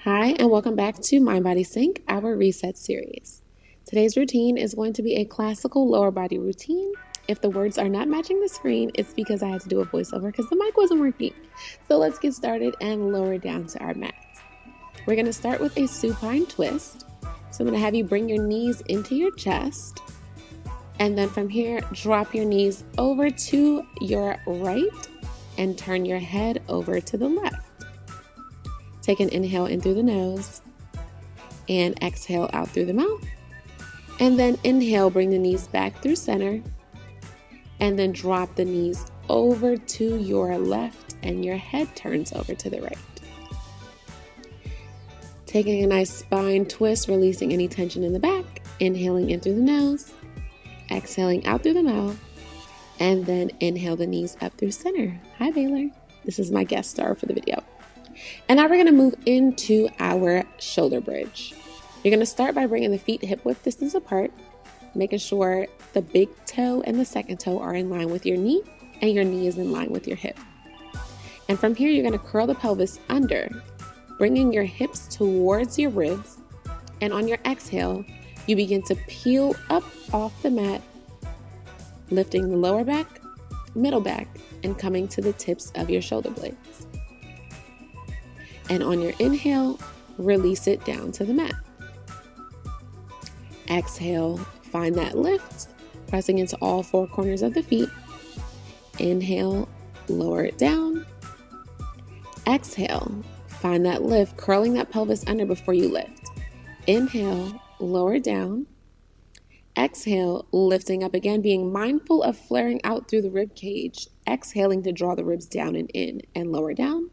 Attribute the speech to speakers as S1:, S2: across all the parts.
S1: Hi, and welcome back to Mind Body Sync, our reset series. Today's routine is going to be a classical lower body routine. If the words are not matching the screen, it's because I had to do a voiceover because the mic wasn't working. So let's get started and lower down to our mats. We're going to start with a supine twist. So I'm going to have you bring your knees into your chest. And then from here, drop your knees over to your right and turn your head over to the left. Take an inhale in through the nose and exhale out through the mouth. And then inhale, bring the knees back through center. And then drop the knees over to your left and your head turns over to the right. Taking a nice spine twist, releasing any tension in the back. Inhaling in through the nose, exhaling out through the mouth, and then inhale the knees up through center. Hi, Baylor. This is my guest star for the video. And now we're going to move into our shoulder bridge. You're going to start by bringing the feet hip width distance apart, making sure the big toe and the second toe are in line with your knee and your knee is in line with your hip. And from here, you're going to curl the pelvis under, bringing your hips towards your ribs. And on your exhale, you begin to peel up off the mat, lifting the lower back, middle back, and coming to the tips of your shoulder blades. And on your inhale, release it down to the mat. Exhale, find that lift, pressing into all four corners of the feet. Inhale, lower it down. Exhale, find that lift, curling that pelvis under before you lift. Inhale, lower down. Exhale, lifting up again, being mindful of flaring out through the rib cage. Exhaling to draw the ribs down and in and lower down.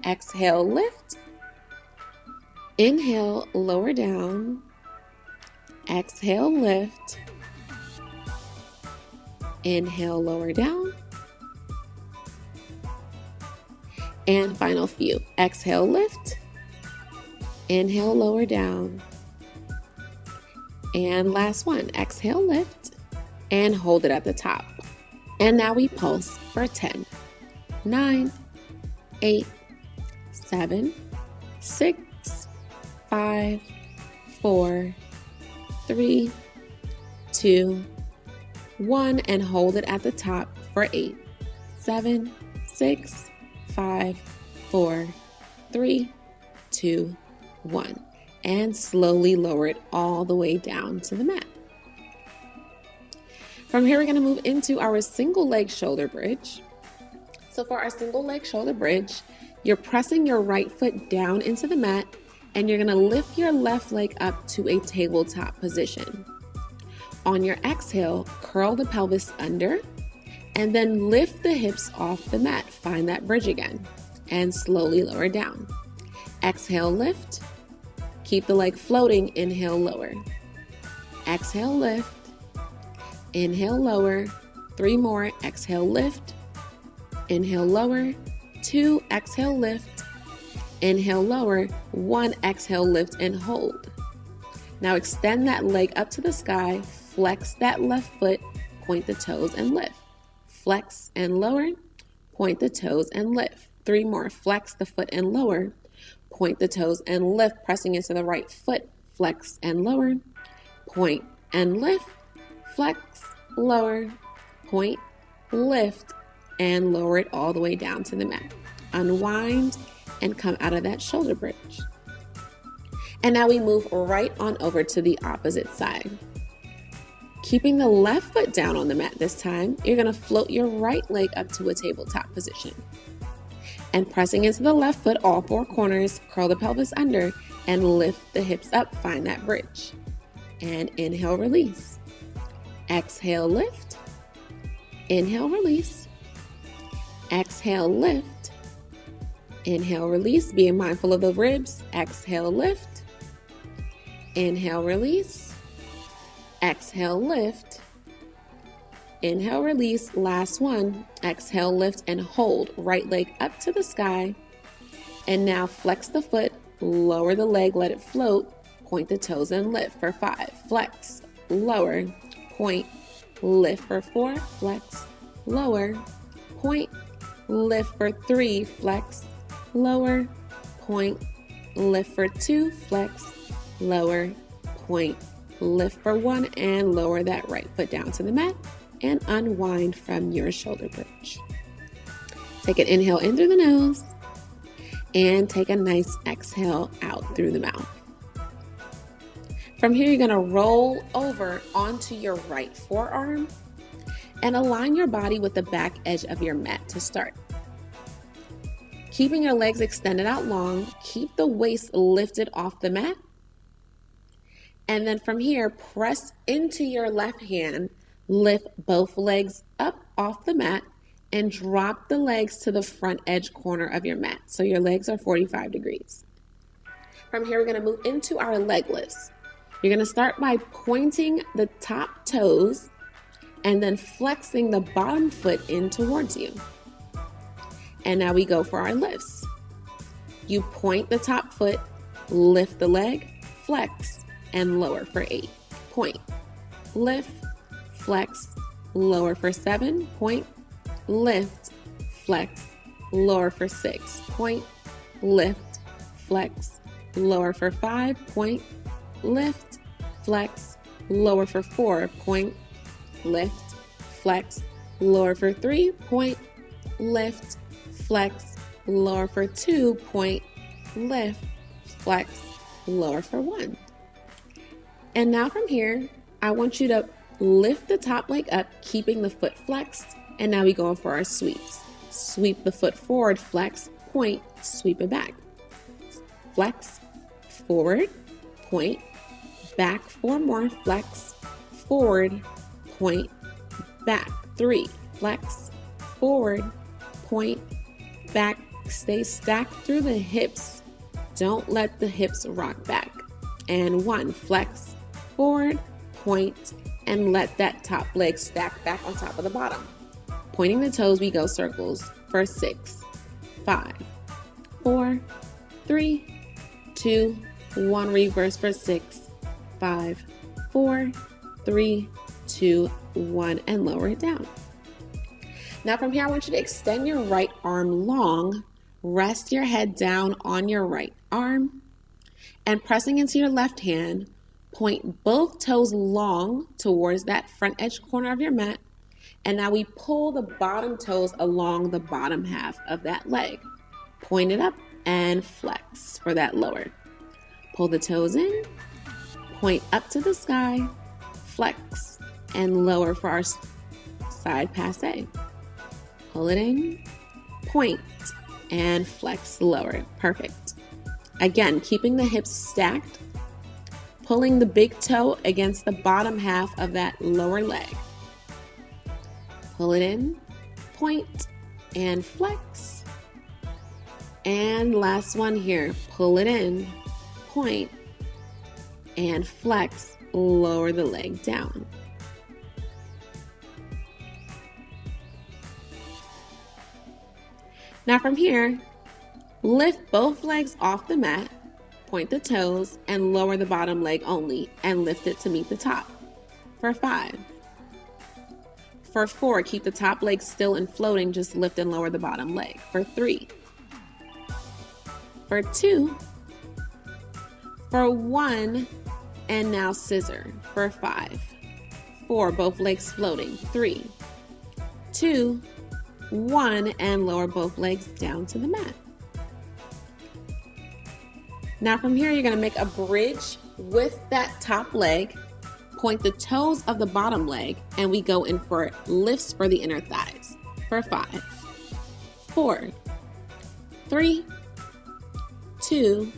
S1: Exhale, lift. Inhale, lower down. Exhale, lift. Inhale, lower down. And final few. Exhale, lift. Inhale, lower down. And last one. Exhale, lift. And hold it at the top. And now we pulse for 10, 9, 8, 7, 6, 5, 4, 3, 2, 1, and hold it at the top for 8, 7, 6, 5, 4, 3, 2, 1. And slowly lower it all the way down to the mat. From here, we're going to move into our single leg shoulder bridge. So for our single leg shoulder bridge, you're pressing your right foot down into the mat and you're going to lift your left leg up to a tabletop position. On your exhale, curl the pelvis under and then lift the hips off the mat. Find that bridge again and slowly lower down. Exhale, lift. Keep the leg floating. Inhale, lower. Exhale, lift. Inhale, lower. 3 more. Exhale, lift. Inhale, lower. 2, exhale, lift. Inhale, lower. 1, exhale, lift and hold. Now extend that leg up to the sky. Flex that left foot. Point the toes and lift. Flex and lower. Point the toes and lift. 3 more. Flex the foot and lower. Point the toes and lift, pressing into the right foot. Flex and lower. Point and lift. Flex, lower. Point, lift, and lower it all the way down to the mat. Unwind and come out of that shoulder bridge. And now we move right on over to the opposite side. Keeping the left foot down on the mat this time, you're going to float your right leg up to a tabletop position. And pressing into the left foot, all 4 corners, curl the pelvis under and lift the hips up. Find that bridge. And inhale, release. Exhale, lift. Inhale, release. Exhale, lift. Inhale, release. Being mindful of the ribs. Exhale, lift. Inhale, release. Exhale, lift. Inhale, release. Last one. Exhale, lift and hold. Right leg up to the sky. And now flex the foot. Lower the leg. Let it float. Point the toes and lift for 5. Flex. Lower. Point. Lift for 4. Flex. Lower. Point. Lift for 3. Flex. Lower. Point. lift for 2, flex, lower, point, lift for 1, and lower that right foot down to the mat and unwind from your shoulder bridge. Take an inhale in through the nose and take a nice exhale out through the mouth. From here, you're gonna roll over onto your right forearm and align your body with the back edge of your mat to start. Keeping your legs extended out long, keep the waist lifted off the mat. And then from here, press into your left hand, lift both legs up off the mat, and drop the legs to the front edge corner of your mat. So your legs are 45 degrees. From here, we're gonna move into our leg lifts. You're gonna start by pointing the top toes and then flexing the bottom foot in towards you. And now we go for our lifts. You point the top foot, lift the leg, flex, and lower for 8. Point, lift, flex, lower for 7. Point, lift, flex, lower for 6. Point, lift, flex, lower for 5. Point, lift, flex, lower for 4. Point, lift, flex, lower for 3. Point, lift, flex, lower for 2. Point, lift, flex, lower for 1. And now from here, I want you to lift the top leg up, keeping the foot flexed. And now we go for our sweeps. Sweep the foot forward, flex, point, sweep it back. Flex, forward, point, back 4 more, flex, forward, point, back 3, flex, forward, point, back. Stay stacked through the hips. Don't let the hips rock back. And 1, flex, forward, point, and let that top leg stack back on top of the bottom. Pointing the toes, we go circles for 6, 5, 4, 3, 2, 1. Reverse for 6, 5, 4, 3, 2, 1, and lower it down. Now from here, I want you to extend your right arm long, rest your head down on your right arm, and pressing into your left hand, point both toes long towards that front edge corner of your mat. And now we pull the bottom toes along the bottom half of that leg. Point it up and flex for that lower. Pull the toes in, point up to the sky, flex, and lower for our side passe. Pull it in, point, and flex, lower. Perfect. Again, keeping the hips stacked, pulling the big toe against the bottom half of that lower leg. Pull it in, point, and flex. And last one here, pull it in, point, and flex, lower the leg down. Now from here, lift both legs off the mat, point the toes, and lower the bottom leg only, and lift it to meet the top. For 5. For 4, keep the top leg still and floating, just lift and lower the bottom leg. For 3. For 2. For 1, and now scissor. For 5. 4, both legs floating. 3, 2, 1, and lower both legs down to the mat. Now from here, you're gonna make a bridge with that top leg, point the toes of the bottom leg, and we go in for lifts for the inner thighs. For 5, 4, 3, 2,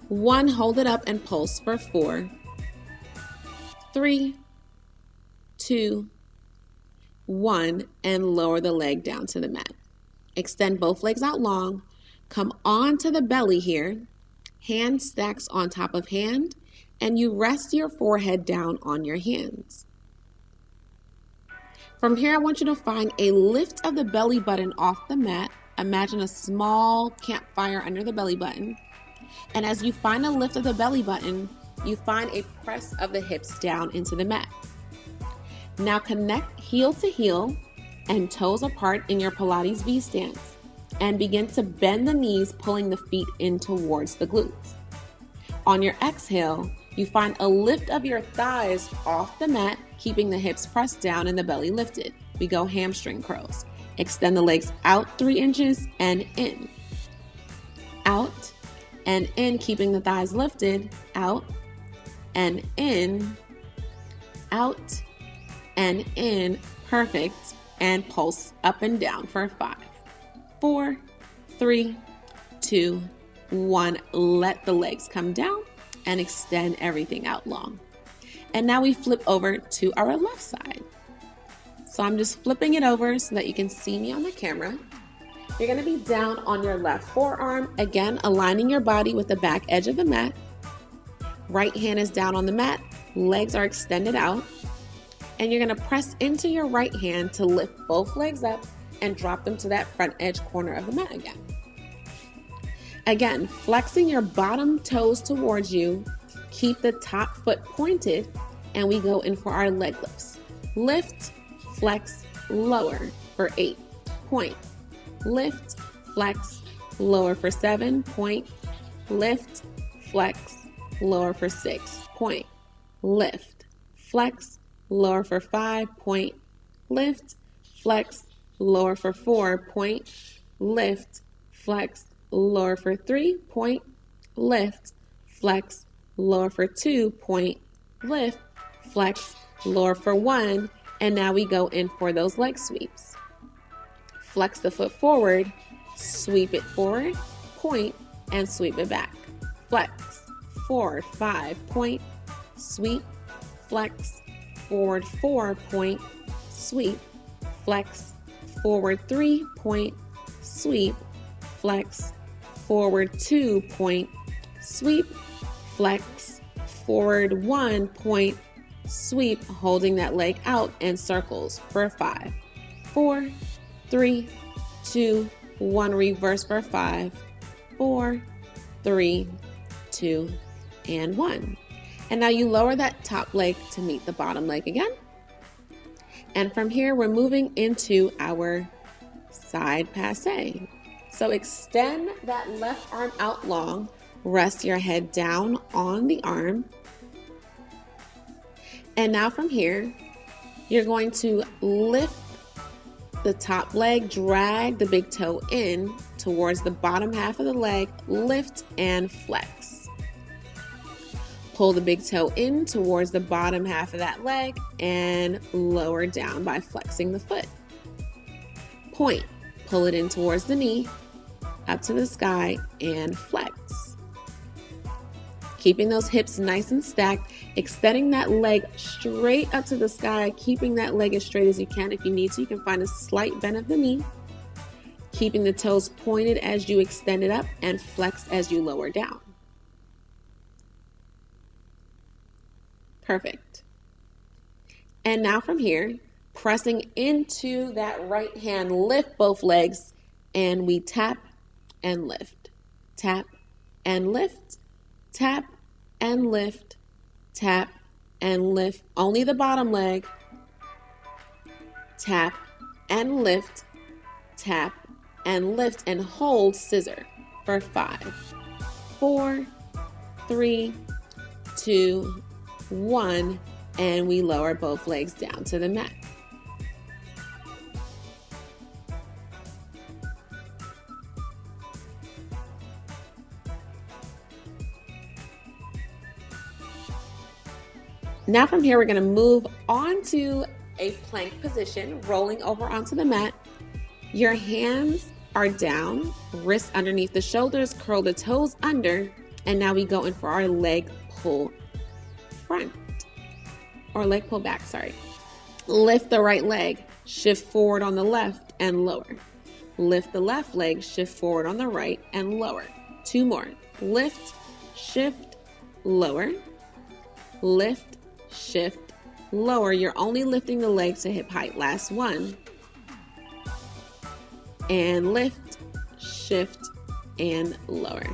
S1: 1, hold it up and pulse for 4, 3, 2, 1, and lower the leg down to the mat. Extend both legs out long, come onto the belly here, hand stacks on top of hand, and you rest your forehead down on your hands. From here, I want you to find a lift of the belly button off the mat. Imagine a small campfire under the belly button. And as you find a lift of the belly button, you find a press of the hips down into the mat. Now connect heel to heel and toes apart in your Pilates V stance. and begin to bend the knees, pulling the feet in towards the glutes. On your exhale, you find a lift of your thighs off the mat, keeping the hips pressed down and the belly lifted. We go hamstring curls. Extend the legs out 3 inches and in. Out and in, keeping the thighs lifted. Out and in. Out and in. Perfect. And pulse up and down for 5, 4, 3, 2, 1. Let the legs come down and extend everything out long. And now we flip over to our left side. So I'm just flipping it over so that you can see me on the camera. You're going to be down on your left forearm, again aligning your body with the back edge of the mat. Right hand is down on the mat, legs are extended out. And you're going to press into your right hand to lift both legs up and drop them to that front edge corner of the mat again. Again, flexing your bottom toes towards you, keep the top foot pointed, and we go in for our leg lifts. Lift, flex, lower for 8. Point. Lift, flex, lower for 7. Point. Lift, flex, lower for 6. Point. Lift, flex, lower for 5. Point. Lift, flex, lower for 4. Point. Lift, flex, lower for 3. Point. Lift, flex, lower for 2. Point. Lift, flex, lower for 1. And now we go in for those leg sweeps. Flex the foot forward, sweep it forward, point, and sweep it back. Flex, forward 5, point, sweep, flex, forward 4, point, sweep, flex, forward 3, point, sweep, flex, forward 2, point, sweep, flex, forward 1, point, sweep, holding that leg out and circles for 5, 4, 3, 2, 1, reverse for 5, 4, 3, 2, and 1. And now you lower that top leg to meet the bottom leg again. And from here, we're moving into our side passe. So extend that left arm out long, rest your head down on the arm. And now from here, you're going to lift the top leg, drag the big toe in towards the bottom half of the leg, lift and flex. Pull the big toe in towards the bottom half of that leg and lower down by flexing the foot. Point, pull it in towards the knee, up to the sky and flex. Keeping those hips nice and stacked, extending that leg straight up to the sky, keeping that leg as straight as you can. If you need to, you can find a slight bend of the knee. Keeping the toes pointed as you extend it up and flex as you lower down. Perfect. And now from here, pressing into that right hand, lift both legs, and we tap and lift. Tap and lift. Tap and lift, tap and lift. Only the bottom leg. Tap and lift, tap and lift, and hold scissor for 5, 4, 3, 2, 1, and we lower both legs down to the mat. Now from here, we're going to move on to a plank position, rolling over onto the mat. Your hands are down, wrists underneath the shoulders, curl the toes under, and now we go in for our leg pull front, or leg pull back, sorry. Lift the right leg, shift forward on the left and lower. Lift the left leg, shift forward on the right and lower. 2 more. Lift, shift, lower. Lift, shift, lower. You're only lifting the leg to hip height. Last one. And lift, shift, and lower.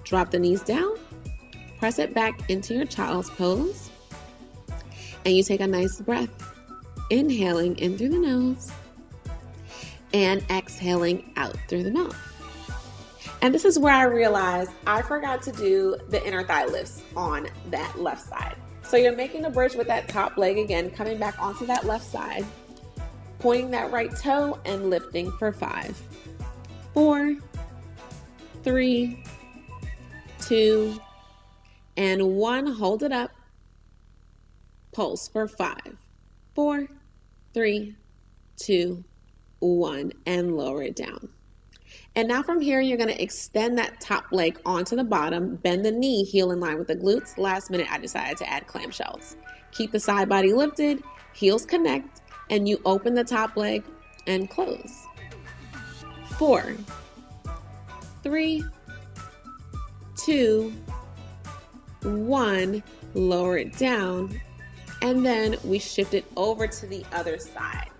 S1: Drop the knees down. Press it back into your child's pose. And you take a nice breath. Inhaling in through the nose. and exhaling out through the mouth. And this is where I realized I forgot to do the inner thigh lifts on that left side. So you're making the bridge with that top leg again, coming back onto that left side, pointing that right toe and lifting for 5, 4, 3, 2, and 1. Hold it up. Pulse for 5, 4, 3, 2, 1, and lower it down. And now from here, you're going to extend that top leg onto the bottom, bend the knee, heel in line with the glutes. Last minute, I decided to add clamshells. Keep the side body lifted, heels connect, and you open the top leg and close. 4, 3, 2, 1, lower it down, and then we shift it over to the other side.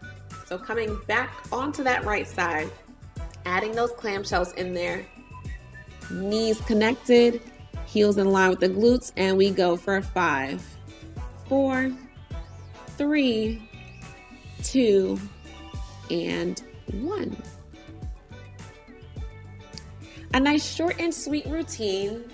S1: So coming back onto that right side, adding those clamshells in there, knees connected, heels in line with the glutes, and we go for 5, 4, 3, 2, and 1. A nice short and sweet routine.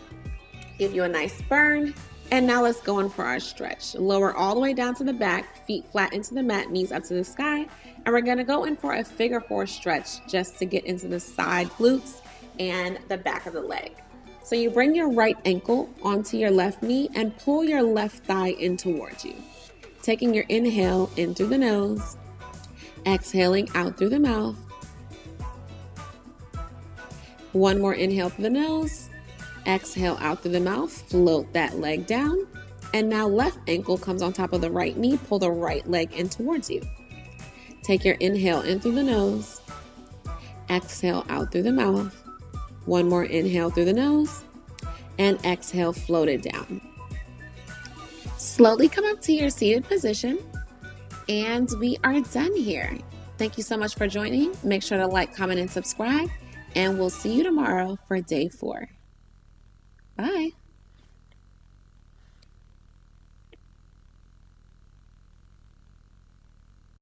S1: Give you a nice burn. And now let's go in for our stretch. Lower all the way down to the back, feet flat into the mat, knees up to the sky. And we're gonna go in for a figure 4 stretch just to get into the side glutes and the back of the leg. So you bring your right ankle onto your left knee and pull your left thigh in towards you. Taking your inhale in through the nose, exhaling out through the mouth. One more inhale through the nose. Exhale out through the mouth, float that leg down. And now left ankle comes on top of the right knee, pull the right leg in towards you. Take your inhale in through the nose, exhale out through the mouth. One more inhale through the nose, and exhale, float it down. Slowly come up to your seated position, and we are done here. Thank you so much for joining. Make sure to like, comment, and subscribe, and we'll see you tomorrow for day 4. Bye.